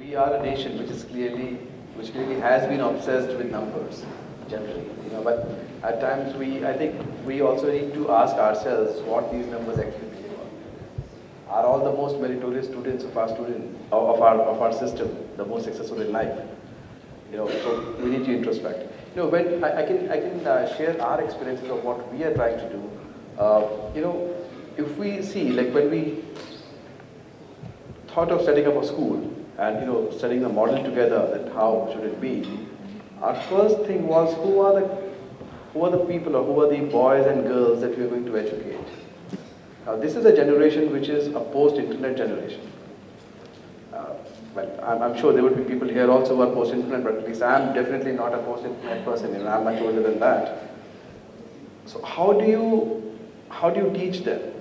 we are a nation which clearly has been obsessed with numbers generally, but at times I think we also need to ask ourselves what these numbers actually mean. Are all the most meritorious students of our system the most successful in life? So we need to introspect. When I can share our experiences of what we are trying to do. If we see, like when we thought of setting up a school and studying the model together, that how should it be, our first thing was who are the people, or who are the boys and girls that we are going to educate. Now this is a generation which is a post-internet generation. Well, I'm sure there would be people here also who are post-internet, but at least I'm definitely not a post-internet person. I'm much older than that. So how do you teach them?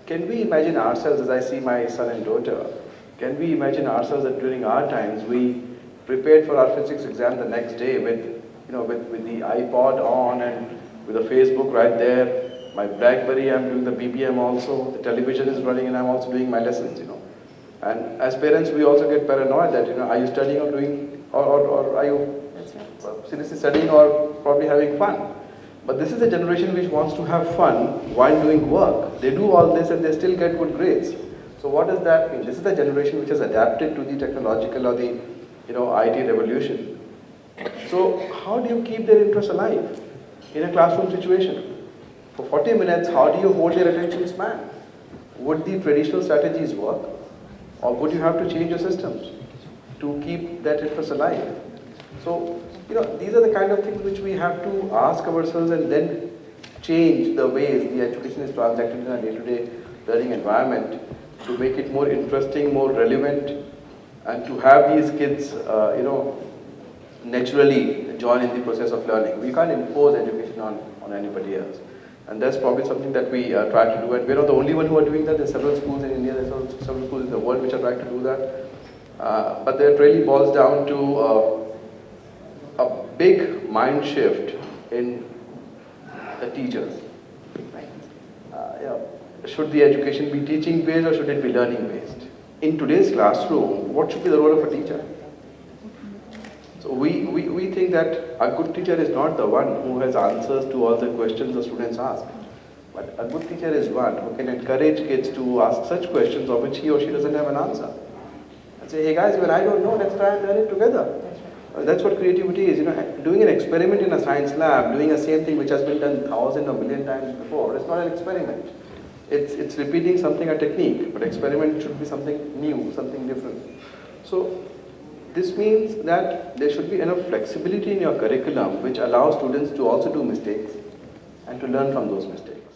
Can we imagine ourselves, as I see my son and daughter, can we imagine ourselves that during our times we prepared for our physics exam the next day with the iPod on and with the Facebook right there, my BlackBerry, I'm doing the BBM also, the television is running and I'm also doing my lessons, And as parents, we also get paranoid that, are you studying or doing, or are you seriously studying or probably having fun? But this is a generation which wants to have fun while doing work. They do all this and they still get good grades. So what does that mean? This is the generation which has adapted to the technological or the IT revolution. So how do you keep their interest alive in a classroom situation? For 40 minutes, how do you hold their attention span? Would the traditional strategies work? Or would you have to change your systems to keep that interest alive? So, these are the kind of things which we have to ask ourselves and then change the ways the education is transacted in a day-to-day learning environment to make it more interesting, more relevant, and to have these kids, naturally join in the process of learning. We can't impose education on anybody else. And that's probably something that we try to do. And we're not the only one who are doing that. There's several schools in India, there's several schools in the world which are trying to do that. But that really boils down to a big mind shift in the teachers. Should the education be teaching based or should it be learning based? In today's classroom, what should be the role of a teacher? So we think that a good teacher is not the one who has answers to all the questions the students ask. But a good teacher is one who can encourage kids to ask such questions of which he or she doesn't have an answer. And say, hey guys, when I don't know, let's try and learn it together. That's what creativity is. Doing an experiment in a science lab, doing the same thing which has been done 1,000 or million times before, it's not an experiment. It's repeating something, a technique, but experiment should be something new, something different. So this means that there should be enough flexibility in your curriculum which allows students to also do mistakes and to learn from those mistakes.